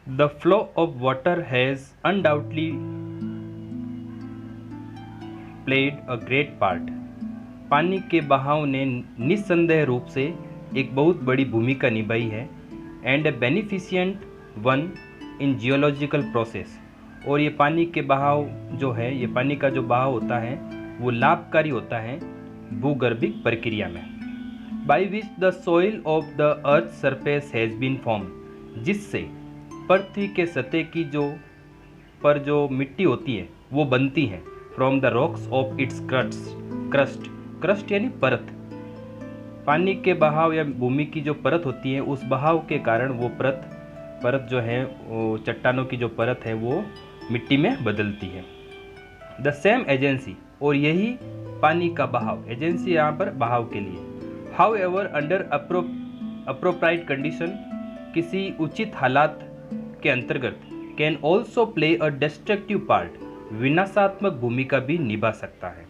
The flow of water has undoubtedly played a great part. पानी के बहाव ने निस्संदेह रूप से एक बहुत बड़ी भूमिका निभाई है and A beneficent one in geological process. और ये पानी के बहाव जो है, ये पानी का जो बहाव होता है वो लाभकारी होता है भूगर्भिक प्रक्रिया में। By which the soil of the earth surface has been form, जिससे पृथ्वी के सतह की जो मिट्टी होती है वो बनती है from the rocks of its crust यानी परत। पानी के बहाव या भूमि की जो परत होती है उस बहाव के कारण वो परत जो है, वो चट्टानों की जो परत है वो मिट्टी में बदलती है। द सेम एजेंसी, और यही पानी का बहाव, एजेंसी यहाँ पर बहाव के लिए। However under appropriate condition, किसी उचित हालात के अंतर्गत, can also play a destructive part, विनाशात्मक भूमिका भी निभा सकता है।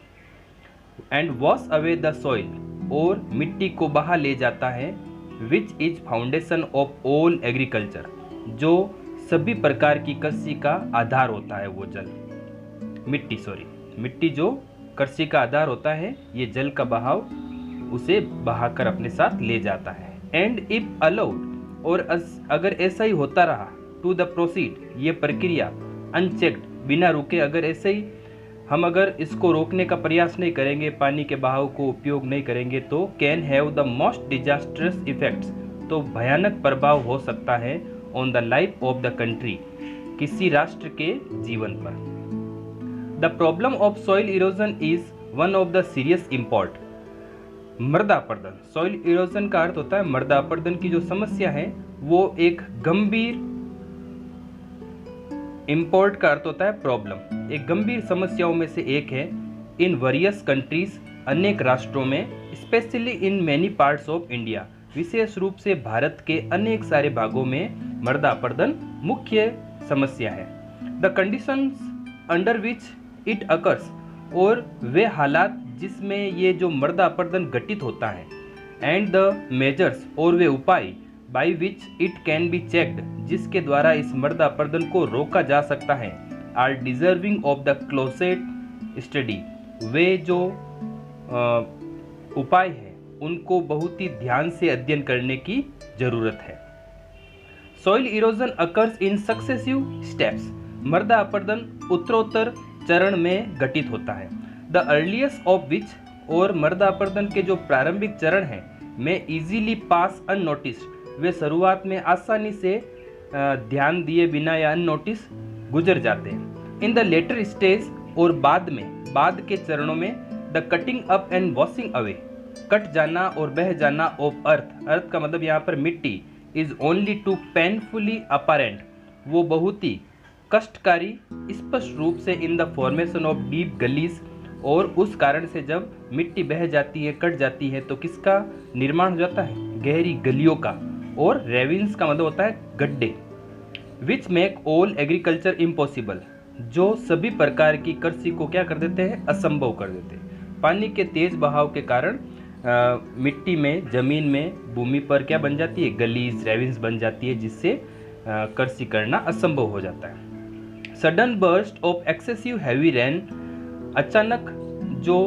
And wash away the soil, और मिट्टी को बहा ले जाता है, which is foundation of all agriculture, जो सभी प्रकार की कृषि का आधार होता है। वो जल मिट्टी जो कृषि का आधार होता है, ये जल का बहाव उसे बहाकर अपने साथ ले जाता है। एंड इफ अलाउड, और अगर ऐसा ही होता रहा, टू द प्रोसीड, ये प्रक्रिया अनचेक्ड, बिना रुके, अगर ऐसे ही हम अगर इसको रोकने का प्रयास नहीं करेंगे, पानी के बहाव को उपयोग नहीं करेंगे, तो can have the most disastrous effects, तो भयानक प्रभाव हो सकता है on the life of the country, किसी राष्ट्र के जीवन पर। The problem of soil erosion is one of the serious import. मृदापर्दन, सॉइल इरोजन का अर्थ होता है मृदापर्दन की जो समस्या है वो एक गंभीर, इम्पोर्ट का अर्थ होता है प्रॉब्लम, एक गंभीर समस्याओं में से एक है। इन वेरियस कंट्रीज, अनेक राष्ट्रों में, specially in many parts of India, विशेष रूप से भारत के अनेक सारे भागों में मृदापर्दन मुख्य समस्या है। The conditions under which it occurs, और वे हालात जिसमें ये जो मृदापर्दन घटित होता है। एंड द मेजर्स, और वे उपाय, by which it can be checked, जिसके द्वारा इस मृदापर्दन को रोका जा सकता है, are deserving of the closest study, वे जो उपाय हैं उनको बहुत ही ध्यान से अध्ययन करने की जरूरत है। Soil erosion occurs in successive steps, मृदापर्दन उत्तरोत्तर चरण में घटित होता है। द अर्लीस्ट ऑफ विच, और मृदापर्दन के जो प्रारंभिक चरण हैं में इजीली पास अननोटिस्ड, वे शुरुआत में आसानी से ध्यान दिए बिना या अननोटिस गुजर जाते हैं। इन द लेटर स्टेज, और बाद के चरणों में, the cutting up and washing away, cut जाना और बह जाना ऑफ अर्थ का मतलब यहाँ पर मिट्टी, is only too painfully apparent, वो बहुत ही कष्टकारी स्पष्ट रूप से, in the formation of deep gullies, और उस कारण से जब मिट्टी बह जाती है, कट जाती है, तो किसका निर्माण हो जाता है, गहरी गलियों का, और रेविन्स का मतलब होता है गड्ढे। Which make all agriculture impossible, जो सभी प्रकार की कृषि को क्या कर देते हैं, असंभव कर देते हैं। पानी के तेज बहाव के कारण मिट्टी में, जमीन में, भूमि पर क्या बन जाती है, गलीज, रेविन्स बन जाती है, जिससे कृषि करना असंभव हो जाता है। Sudden burst of excessive heavy rain, अचानक जो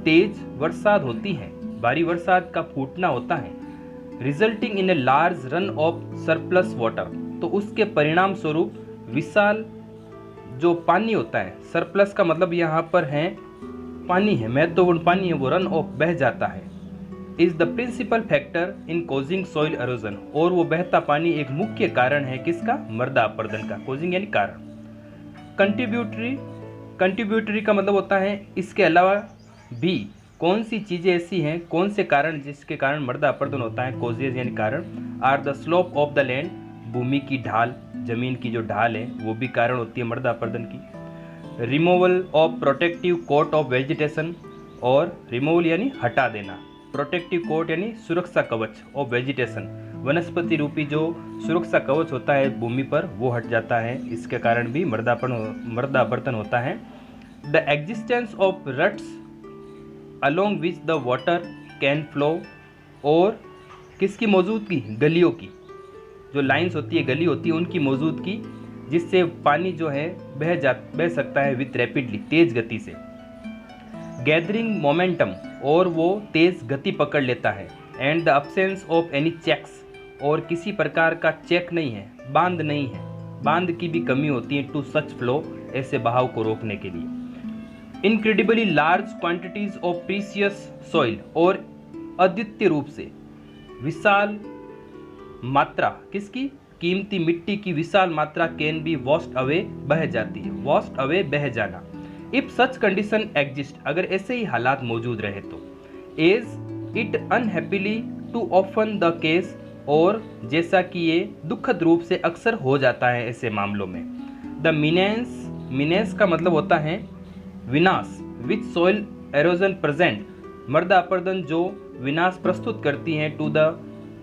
तेज बरसात होती है, भारी बरसात का फूटना होता है, resulting in a large run of surplus water, तो उसके परिणाम स्वरूप विशाल जो पानी होता है, सरप्लस का मतलब यहाँ पर है पानी है, महत्वपूर्ण पानी है, वो रन ऑफ बह जाता है, is the principal factor in causing soil erosion, और वो बहता पानी एक मुख्य कारण है किसका, मृदापर्दन का, कॉजिंग यानी कारण। कंट्रीब्यूटरी का मतलब होता है इसके अलावा भी कौन सी चीज़ें ऐसी हैं, कौन से कारण जिसके कारण मृदापर्दन होता है, कॉजेज यानी कारण। Are the slope of the land, भूमि की ढाल, जमीन की जो ढाल है वो भी कारण होती है मृदापर्दन की। Removal of protective coat of vegetation, और रिमूवल यानी हटा देना, प्रोटेक्टिव कोट यानी सुरक्षा कवच ऑफ वेजिटेशन, वनस्पति रूपी जो सुरक्षा कवच होता है भूमि पर वो हट जाता है, इसके कारण भी मृदापर्दन होता है। The existence of रट्स along which the water can flow, और किसकी मौजूदगी, गलियों की, जो लाइंस होती है, गली होती है, उनकी मौजूदगी, जिससे पानी जो है बह सकता है विथ रैपिडली, तेज गति से। गैदरिंग मोमेंटम, और वो तेज गति पकड़ लेता है। And the absence of any checks, और किसी प्रकार का चेक नहीं है, बांध नहीं है, बांध की भी कमी होती है टू सच फ्लो, ऐसे बहाव को रोकने के लिए। Incredibly large quantities of precious soil, और अद्वितीय रूप से विशाल मात्रा, किसकी, कीमती मिट्टी की विशाल मात्रा कैन बी वॉश्ड अवे, बह जाती है, वॉश्ड अवे, बह जाना। इफ सच कंडीशन एग्जिस्ट, अगर ऐसे ही हालात मौजूद रहे तो। As it unhappily too often the case, और जैसा कि ये दुखद रूप से अक्सर हो जाता है ऐसे मामलों में। द मीनेस का मतलब होता है विनाश, विथ सॉइल एरोजन प्रेजेंट, मृदा अपरदन जो विनाश प्रस्तुत करती हैं, to the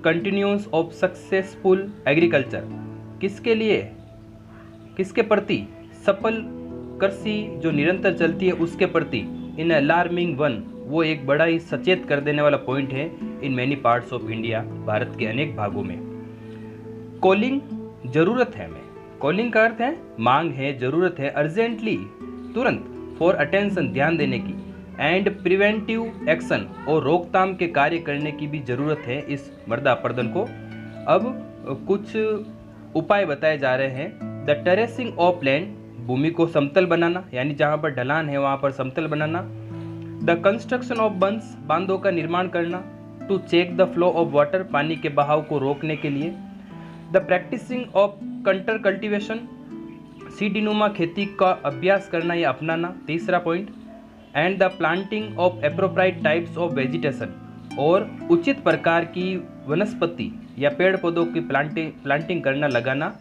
continuous of successful agriculture, किसके लिए, किसके प्रति, सफल कृषि जो निरंतर चलती है उसके प्रति। इन अलार्मिंग वन, वो एक बड़ा ही सचेत कर देने वाला पॉइंट है इन many parts of India, Bharat के अनेक भागों में। कॉलिंग, जरूरत है, में कॉलिंग का अर्थ है मांग है, जरूरत है, अर्जेंटली, तुरंत, फॉर अटेंशन, ध्यान देने की, एंड प्रिवेंटिव एक्शन, और रोकथाम के कार्य करने की भी जरूरत है इस मृदा अपरदन को। अब कुछ उपाय बताए जा रहे हैं। द टेरेसिंग ऑफ लैंड, भूमि को समतल बनाना, यानी जहाँ पर ढलान है वहाँ पर समतल बनाना। द कंस्ट्रक्शन ऑफ बंस, बांधों का निर्माण करना, to check the flow of water, पानी के बहाव को रोकने के लिए। The practising of contour cultivation, सीढ़ीनुमा खेती का अभ्यास करना या अपनाना, तीसरा point. And the planting of appropriate types of vegetation, और उचित प्रकार की वनस्पति या पेड़ पौधों की प्लांटिंग करना, लगाना,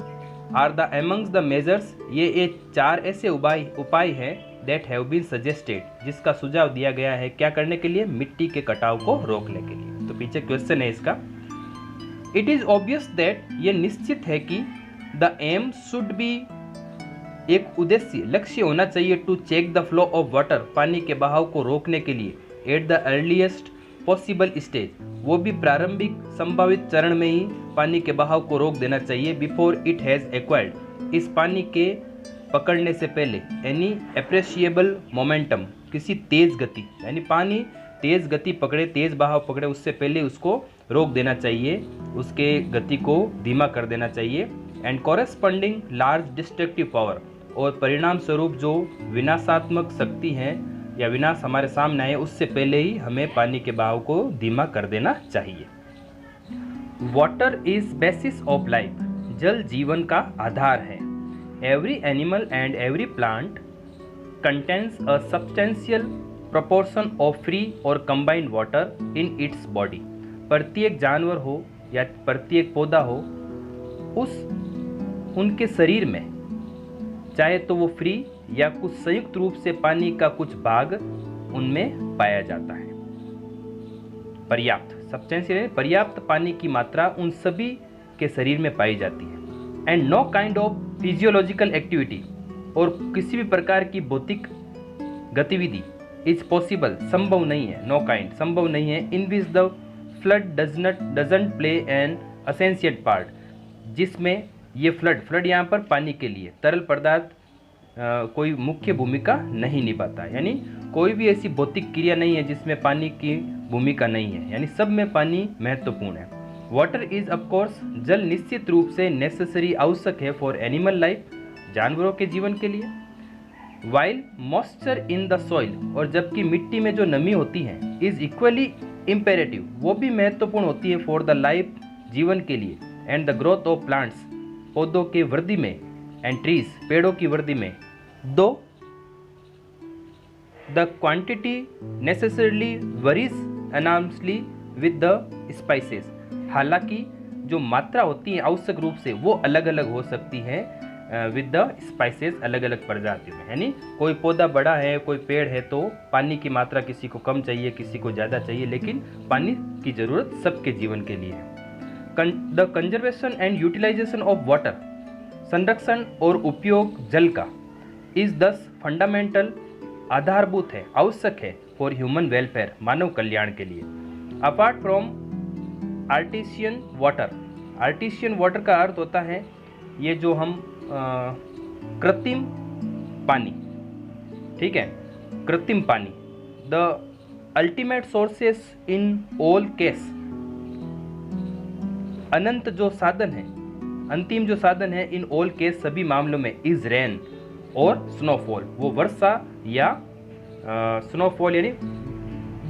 are the amongst the measures, ये 4 ऐसे उपाय हैं दैट हैव बीन सजेस्टेड, जिसका सुझाव दिया गया है क्या करने के लिए, मिट्टी के कटाव को रोकने के लिए। तो पीछे क्वेश्चन है इसका। इट इज ऑब्वियस दैट, ये निश्चित है कि द एम शुड बी, एक उद्देश्य, लक्ष्य होना चाहिए, to check the flow of water, पानी के बहाव को रोकने के लिए, at the earliest possible stage, वो भी प्रारंभिक संभावित चरण में ही पानी के बहाव को रोक देना चाहिए, बिफोर इट हैज़ एक्वायर्ड, इस पानी के पकड़ने से पहले, एनी एप्रिशिएबल मोमेंटम, किसी तेज गति, यानी पानी तेज गति पकड़े, तेज बहाव पकड़े, उससे पहले उसको रोक देना चाहिए, उसके गति को धीमा कर देना चाहिए। And corresponding large destructive power, और परिणाम स्वरूप जो विनाशात्मक शक्ति है या विनाश हमारे सामने आए, उससे पहले ही हमें पानी के बहाव को धीमा कर देना चाहिए। Water is basis of life, जल जीवन का आधार है। Every animal and every plant contains a substantial proportion of free और combined water in its body, प्रत्येक जानवर हो या प्रत्येक पौधा हो, उनके शरीर में चाहे तो वो फ्री या कुछ संयुक्त रूप से पानी का कुछ भाग उनमें पाया जाता है। पर्याप्त, सब्सटेंशियल, पर्याप्त पानी की मात्रा उन सभी के शरीर में पाई जाती है। And know kind of physiological activity, और किसी भी प्रकार की भौतिक गतिविधि इज पॉसिबल, संभव नहीं है, नो काइंड, संभव नहीं है, in which the flood doesn't play an essential part, जिसमें ये फ्लड यहाँ पर पानी के लिए तरल पदार्थ कोई मुख्य भूमिका नहीं निभाता, यानी कोई भी ऐसी भौतिक क्रिया नहीं है जिसमें पानी की भूमिका नहीं है, यानी सब में पानी महत्वपूर्ण है। वाटर इज ऑफकोर्स, जल निश्चित रूप से नेसेसरी, आवश्यक है, फॉर एनिमल लाइफ, जानवरों के जीवन के लिए। While moisture in the soil, और जबकि मिट्टी में जो नमी होती है, इज इक्वली इम्पेरेटिव, वो भी महत्वपूर्ण होती है, फॉर द लाइफ, जीवन के लिए, and the growth of plants, पौधों के वृद्धि में, एंड ट्रीज, पेड़ों की वृद्धि में। दो the quantity necessarily worries enormously with the spices, हालांकि जो मात्रा होती है आवश्यक रूप से वो अलग अलग हो सकती है विद द स्पाइसेस, अलग अलग प्रजातियों में, यानी कोई पौधा बड़ा है, कोई पेड़ है, तो पानी की मात्रा किसी को कम चाहिए, किसी को ज़्यादा चाहिए, लेकिन पानी की ज़रूरत सबके जीवन के लिए है। The conservation and utilisation of water, संरक्षण और उपयोग जल का, इज दस फंडामेंटल, आधारभूत है, आवश्यक है, फॉर ह्यूमन वेलफेयर, मानव कल्याण के लिए। Apart from artisan water, artisan water का अर्थ होता है ये जो हम कृत्रिम पानी, ठीक है, कृत्रिम पानी। The ultimate sources in all case, अनंत जो साधन है, अंतिम जो साधन है इन ऑल केस सभी मामलों में, इज रेन और स्नोफॉल, वो वर्षा या स्नोफॉल यानी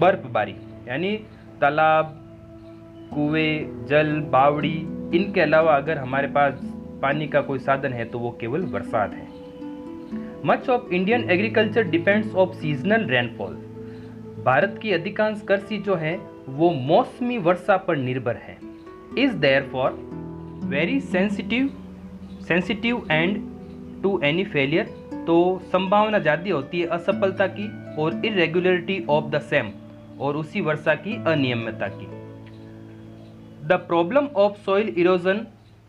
बर्फबारी, यानी तालाब, कुएं, जल, बावड़ी, इनके अलावा अगर हमारे पास पानी का कोई साधन है तो वो केवल बरसात है। Much of Indian agriculture depends of seasonal rainfall, Bharat की अधिकांश कृषि जो है वो मौसमी वर्षा पर निर्भर है। Is therefore very sensitive and to any failure, तो संभावना ज़्यादा होती है असफलता की और इरेगुलरिटी ऑफ द सेम, और उसी वर्षा की अनियमितता की। The problem of soil erosion,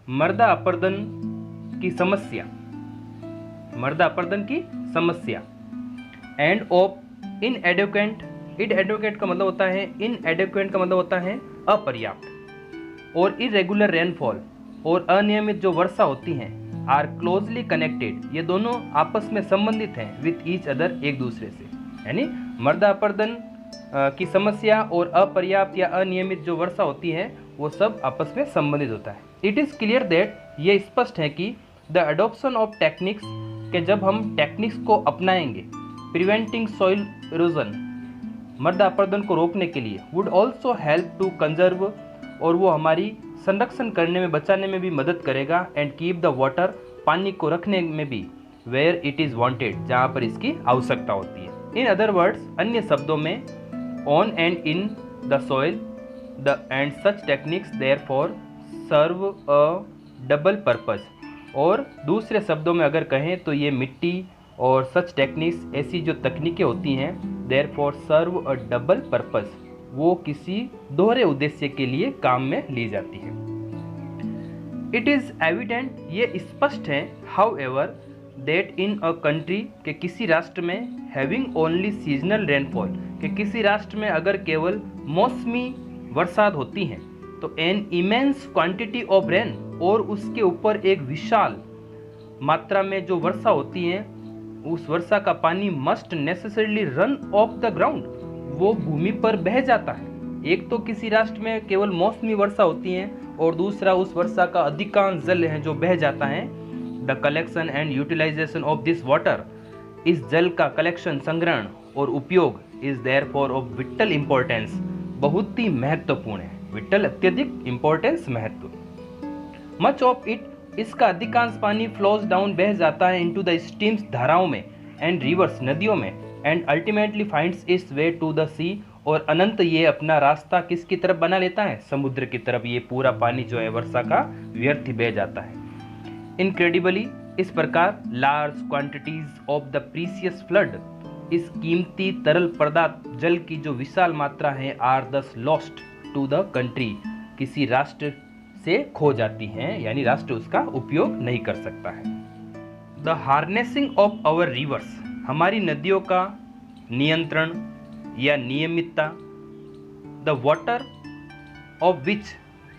मृदा अपरदन की समस्या, मृदा अपरदन की समस्या, एंड ऑफ इनएडुकेट, इनएडुकेट का मतलब होता है, इनएडुकेट का मतलब होता है अपर्याप्त, और इरेगुलर रेनफॉल और अनियमित जो वर्षा होती हैं, आर क्लोजली कनेक्टेड, ये दोनों आपस में संबंधित हैं विथ ईच अदर, एक दूसरे से, यानी मृदा अपरदन की समस्या और अपर्याप्त या अनियमित जो वर्षा होती है वो सब आपस में संबंधित होता है। इट इज़ क्लियर दैट, ये स्पष्ट है कि द अडोप्शन ऑफ टेक्निक्स, के जब हम टेक्निक्स को अपनाएंगे प्रिवेंटिंग सॉइल इरोजन, मृदा अपरदन को रोकने के लिए, would also help to conserve, और वो हमारी संरक्षण करने में, बचाने में भी मदद करेगा, एंड कीप द वाटर, पानी को रखने में भी, वेयर इट इज़ वांटेड, जहाँ पर इसकी आवश्यकता होती है। इन अदर वर्ड्स, अन्य शब्दों में, on and in the soil the and such techniques therefore serve a double purpose, और दूसरे शब्दों में अगर कहें तो ये मिट्टी और सच टेक्निक्स, ऐसी जो तकनीकें होती हैं, therefore serve a double purpose, वो किसी दोहरे उद्देश्य के लिए काम में ली जाती है। इट इज़ एविडेंट, ये स्पष्ट है, how ever that in a country, के किसी राष्ट्र में, हैविंग ओनली सीजनल रेनफॉल, के किसी राष्ट्र में अगर केवल मौसमी बरसात होती हैं, तो an immense quantity of rain, और उसके ऊपर एक विशाल मात्रा में जो वर्षा होती है, उस वर्षा का पानी must necessarily run of the ground, वो भूमि पर बह जाता है। एक तो किसी राष्ट्र में केवल मौसमी वर्षा होती है, और दूसरा उस वर्षा का अधिकांश जल है जो बह जाता है। The collection and utilisation of this water, इस जल का कलेक्शन, संग्रहण और उपयोग, is therefore of vital importance, बहुत ही महत्वपूर्ण है। विटल अत्यधिक, इम्पोर्टेंस महत्व। मच ऑफ इट, इसका अधिकांश पानी फ्लोज डाउन, बह जाता है, इनटू द स्ट्रीम्स, धाराओं में, एंड रिवर्स, नदियों में, and ultimately finds its way to the sea, और अनंत ये अपना रास्ता किसकी तरफ बना लेता है, समुद्र की तरफ। ये पूरा पानी जो है वर्षा का व्यर्थ ही बह जाता है। इनक्रेडिबली, इस प्रकार large quantities of the precious flood, इस कीमती तरल पदार्थ जल की जो विशाल मात्रा है, आर दस लॉस्ट टू द कंट्री, किसी राष्ट्र से खो जाती हैं, यानी राष्ट्र उसका उपयोग नहीं कर सकता है। The harnessing of our rivers, हमारी नदियों का नियंत्रण या नियमितता, द वाटर ऑफ विच,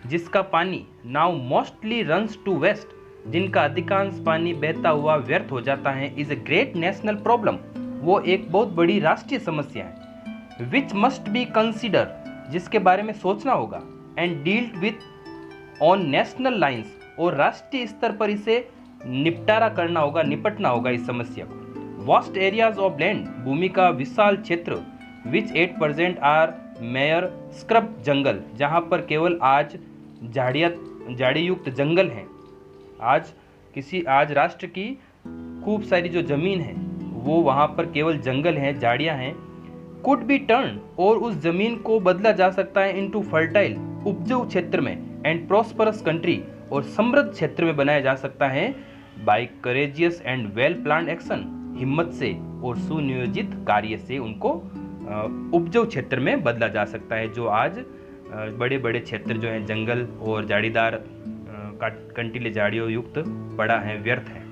जिसका पानी, now mostly runs to waste, जिनका अधिकांश पानी बहता हुआ व्यर्थ हो जाता है, is a great national problem, वो एक बहुत बड़ी राष्ट्रीय समस्या है। विच मस्ट बी कंसिडर, जिसके बारे में सोचना होगा, and dealt with on national lines, और राष्ट्रीय स्तर पर इसे निपटारा करना होगा, निपटना होगा इस समस्या को। वास्ट एरियाज ऑफ लैंड, भूमि का विशाल क्षेत्र, विच 8% आर मेयर स्क्रब जंगल, जहाँ पर केवल आज झाड़ीयुक्त जंगल हैं। आज राष्ट्र की खूब सारी जो जमीन है वो वहाँ पर केवल जंगल हैं, झाड़ियाँ हैं। कुड बी टर्न, और उस जमीन को बदला जा सकता है इनटू फर्टाइल, उपजाऊ क्षेत्र में, एंड प्रॉस्परस कंट्री, और समृद्ध क्षेत्र में बनाया जा सकता है, by courageous and well planned action, हिम्मत से और सुनियोजित कार्य से उनको उपजाऊ क्षेत्र में बदला जा सकता है। जो आज बड़े बड़े क्षेत्र जो हैं जंगल और झाड़ीदार कंटीले झाड़ियों युक्त पड़ा है, व्यर्थ है।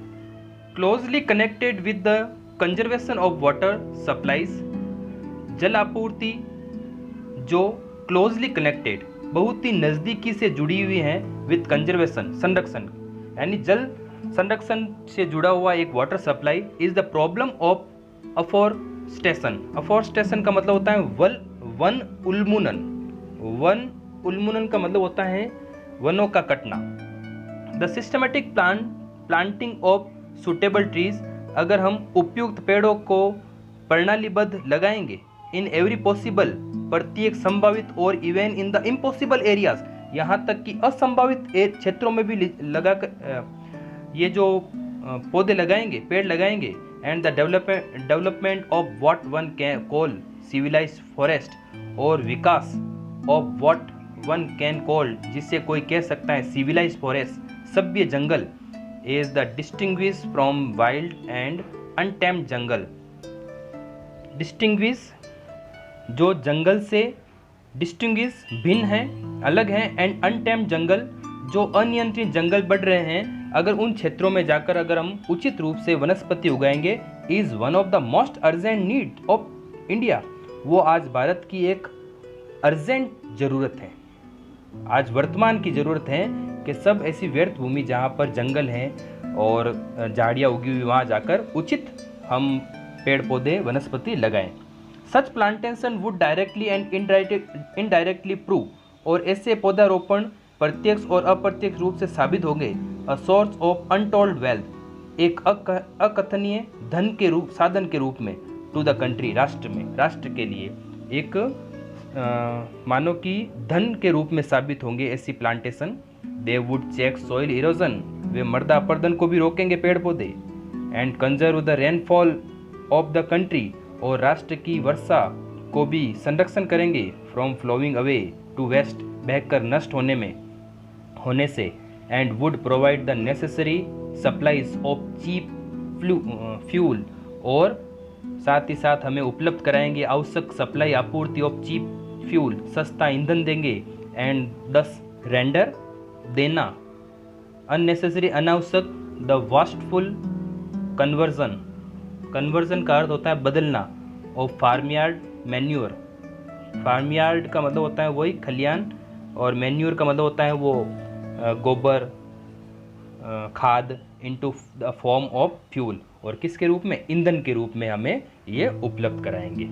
Closely connected with the conservation of water supplies, जल आपूर्ति जो क्लोजली कनेक्टेड, बहुत ही नज़दीकी से जुड़ी हुई हैं विद कंजर्वेशन, संरक्षण, यानी जल संरक्षण से जुड़ा हुआ एक water supply is the problem of afforestation. Afforestation का मतलब होता है वन उन्मूलन। वन उन्मूलन का मतलब होता है वनों का कटना। The systematic planting of suitable trees, अगर हम उपयुक्त पेड़ों को प्रणालीबद्ध लगाएंगे, इन एवरी पॉसिबल, प्रत्येक संभावित, और even in the impossible areas, यहाँ तक कि असंभावित क्षेत्रों में भी लगाकर ये जो पौधे लगाएंगे, पेड़ लगाएंगे, and the development of what one can call civilised forest, और विकास of what one can call, जिससे कोई कह सकता है सिविलाइज्ड फॉरेस्ट, सभ्य जंगल, is the distinguish from wild and untamed जंगल। डिस्टिंग्विश, जो जंगल से डिस्टिंग्विश भिन्न है, अलग है, एंड अनटेम्ड जंगल, जो अनियंत्रित जंगल बढ़ रहे हैं, अगर उन क्षेत्रों में जाकर अगर हम उचित रूप से वनस्पति उगाएंगे, is one of the most urgent need of India. वो आज भारत की एक अर्जेंट ज़रूरत है, आज वर्तमान की ज़रूरत है कि सब ऐसी व्यर्थ भूमि जहाँ पर जंगल हैं और झाड़ियाँ उगी हुई, वहाँ जाकर उचित हम पेड़ पौधे वनस्पति लगाएं। Such plantation would directly and indirectly prove, और ऐसे पौधारोपण प्रत्यक्ष और अप्रत्यक्ष रूप से साबित होंगे a source of untold wealth, एक अकथनीय धन के रूप, साधन के रूप में, टू द कंट्री, राष्ट्र में, राष्ट्र के लिए एक मानो कि धन के रूप में साबित होंगे ऐसी plantation. They would check soil erosion, वे मृदा अपरदन को भी रोकेंगे पेड़ पौधे, and conserve the rainfall of the country, और राष्ट्र की वर्षा को भी संरक्षण करेंगे, from flowing away to waste, बहकर नष्ट होने से, and would provide the necessary supplies of cheap fuel, और साथ ही साथ हमें उपलब्ध कराएंगे आवश्यक सप्लाई, आपूर्ति ऑफ चीप फ्यूल, सस्ता ईंधन देंगे, एंड दस रेंडर, देना, अननेसेसरी, अनावश्यक, द वास्टफुल कन्वर्जन, कन्वर्जन का अर्थ होता है बदलना, ऑफ फार्मयार्ड मैन्योर, फार्मयार्ड का मतलब होता है वही खलियान, और मैन्योर का मतलब होता है वो गोबर, खाद, into the form of fuel, और किसके रूप में, ईंधन के रूप में हमें ये उपलब्ध कराएंगे।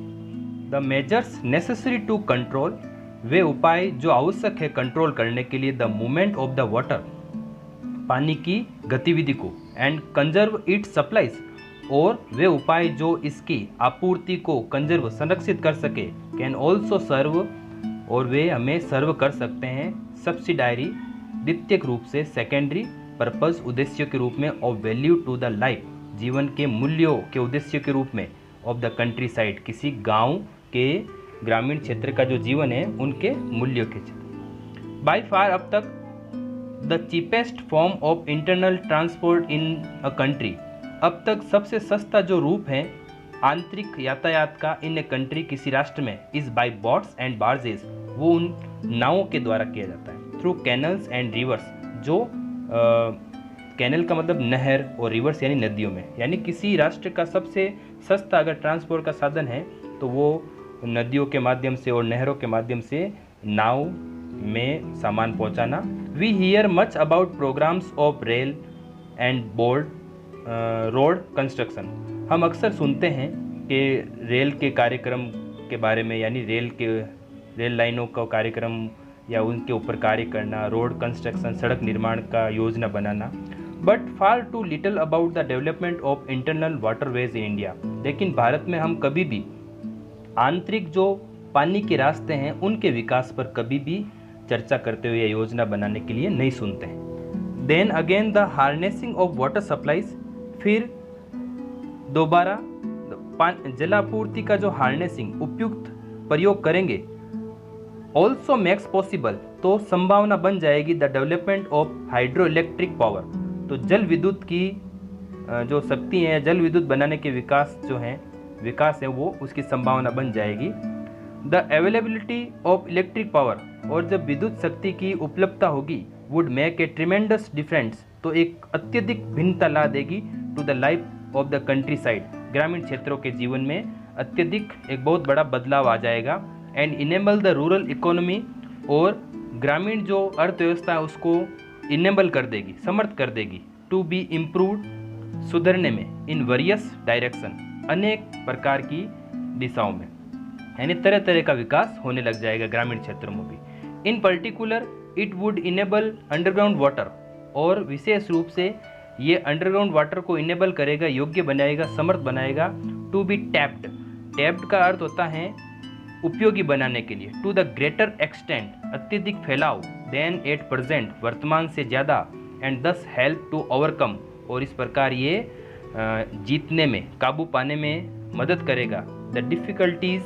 The measures necessary to control, वे उपाय जो आवश्यक है कंट्रोल करने के लिए, the movement of the water, पानी की गतिविधि को, एंड कंजर्व इट सप्लाईज, और वे उपाय जो इसकी आपूर्ति को कंजर्व, संरक्षित कर सके, कैन ऑल्सो सर्व, और वे हमें सर्व कर सकते हैं, सब्सिडायरी, द्वितीयक रूप से, सेकेंडरी पर्पस, उद्देश्य के रूप में, of value to the life, जीवन के मूल्यों के उद्देश्य के रूप में, ऑफ द कंट्री साइड, किसी गांव के ग्रामीण क्षेत्र का जो जीवन है उनके मूल्यों के क्षेत्र। बाय फार अब तक the cheapest form of internal transport in a country, अब तक सबसे सस्ता जो रूप है आंतरिक यातायात का इन ए कंट्री, किसी राष्ट्र में, is by boats and barges, वो उन नावों के द्वारा किया जाता है, थ्रू कैनल्स एंड रिवर्स, जो कैनल का मतलब नहर, और रिवर्स यानी नदियों में, यानी किसी राष्ट्र का सबसे सस्ता अगर ट्रांसपोर्ट का साधन है तो वो नदियों के माध्यम से और नहरों के माध्यम से नाव में सामान पहुंचाना। We hear much about programmes of rail and road construction, हम अक्सर सुनते हैं कि रेल के कार्यक्रम के बारे में, यानी रेल लाइनों का कार्यक्रम या उनके ऊपर कार्य करना, रोड कंस्ट्रक्शन, सड़क निर्माण का योजना बनाना, but far too little about the development of internal waterways in India, लेकिन भारत में हम कभी भी आंतरिक जो पानी के रास्ते हैं उनके विकास पर कभी भी चर्चा करते हुए योजना बनाने के लिए नहीं सुनते हैं। Then again the harnessing of water supplies, फिर दोबारा जलापूर्ति का जो हार्नेसिंग, उपयुक्त प्रयोग करेंगे, ऑल्सो मेक्स पॉसिबल, तो संभावना बन जाएगी the development of hydro electric power, तो जल विद्युत की जो शक्ति है, जल विद्युत बनाने के विकास है वो उसकी संभावना बन जाएगी। The availability of electric power, और जब विद्युत शक्ति की उपलब्धता होगी, would make a tremendous difference, तो एक अत्यधिक भिन्नता ला देगी, to the life of the countryside, ग्रामीण क्षेत्रों के जीवन में अत्यधिक एक बहुत बड़ा बदलाव आ जाएगा, and enable the rural economy, और ग्रामीण जो अर्थव्यवस्था है उसको इनेबल कर देगी, समर्थ कर देगी। टू बी इम्प्रूव्ड, सुधरने में। इन वेरियस डायरेक्शन, अनेक प्रकार की दिशाओं में, यानी तरह तरह का विकास होने लग जाएगा ग्रामीण क्षेत्रों में भी। इन particular it would enable underground water, और विशेष रूप से ये अंडरग्राउंड वाटर को इनेबल करेगा, योग्य बनाएगा, समर्थ बनाएगा। टू बी टैप्ड, टैप्ड का अर्थ होता है उपयोगी बनाने के लिए। टू द ग्रेटर एक्सटेंट, अत्यधिक फैलाव। देन एट प्रेजेंट, वर्तमान से ज़्यादा। एंड दस हेल्प टू ओवरकम, और इस प्रकार ये जीतने में, काबू पाने में मदद करेगा। द डिफ़िकल्टीज,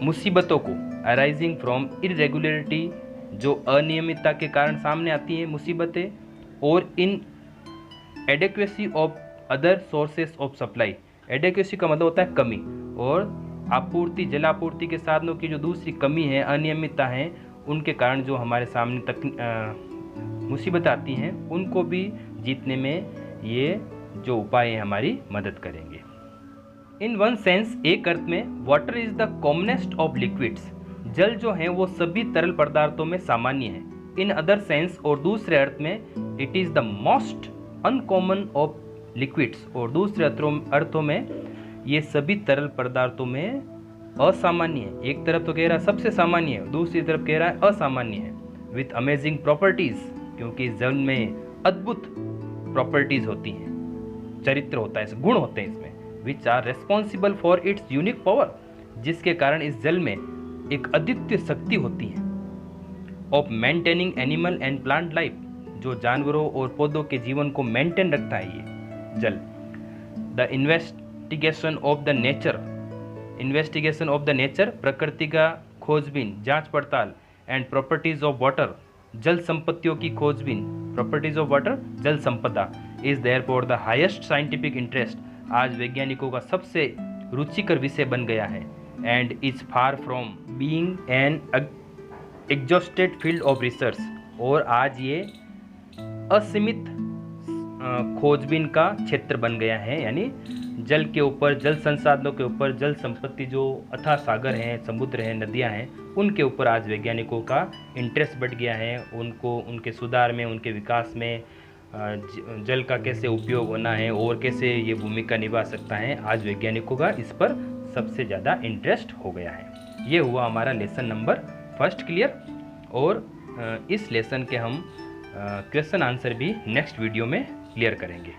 मुसीबतों को। अराइजिंग फ्रॉम इरेगुलरिटी, जो अनियमितता के कारण सामने आती हैं मुसीबतें। और inadequacy of other sources of supply, adequacy का मतलब होता है कमी, और आपूर्ति, जलापूर्ति के साधनों की जो दूसरी कमी है, अनियमितता है, उनके कारण जो हमारे सामने तक मुसीबत आती हैं, उनको भी जीतने में ये जो उपाय हैं हमारी मदद करेंगे। इन वन सेंस, एक अर्थ में, water is the commonest of liquids, जल जो है वो सभी तरल पदार्थों में सामान्य है। इन अदर सेंस, और दूसरे अर्थ में, it is the most uncommon of liquids, और दूसरे अर्थों में ये सभी तरल पदार्थों में असामान्य है। एक तरफ तो कह रहा है सबसे सामान्य है, दूसरी तरफ कह रहा है असामान्य है। विथ अमेजिंग प्रॉपर्टीज, क्योंकि इस जल में अद्भुत प्रॉपर्टीज होती हैं, चरित्र होता है, गुण होते हैं इसमें। Which are responsible for its unique power, जिसके कारण इस जल में एक अद्वितीय शक्ति होती है। Of maintaining animal and plant life, जो जानवरों और पौधों के जीवन को मेंटेन रखता है ये जल। The investigation of the nature, investigation of the nature, प्रकृति का खोजबीन, जांच पड़ताल। एंड प्रॉपर्टीज ऑफ वाटर, जल संपत्तियों की खोजबीन। प्रॉपर्टीज ऑफ वाटर, जल संपदा, is therefore the highest scientific interest, आज वैज्ञानिकों का सबसे रुचिकर विषय बन गया है। And is far from being an exhausted field of research, और आज ये असीमित खोजबीन का क्षेत्र बन गया है। यानी जल के ऊपर, जल संसाधनों के ऊपर, जल संपत्ति जो अथाह सागर हैं, समुद्र हैं, नदियां हैं, उनके ऊपर आज वैज्ञानिकों का इंटरेस्ट बढ़ गया है। उनको, उनके सुधार में, उनके विकास में, जल का कैसे उपयोग होना है और कैसे ये भूमिका निभा सकता है, आज वैज्ञानिकों का इस पर सबसे ज़्यादा इंटरेस्ट हो गया है। ये हुआ हमारा लेसन नंबर 1 क्लियर। और इस लेसन के हम क्वेश्चन आंसर भी नेक्स्ट वीडियो में क्लियर करेंगे।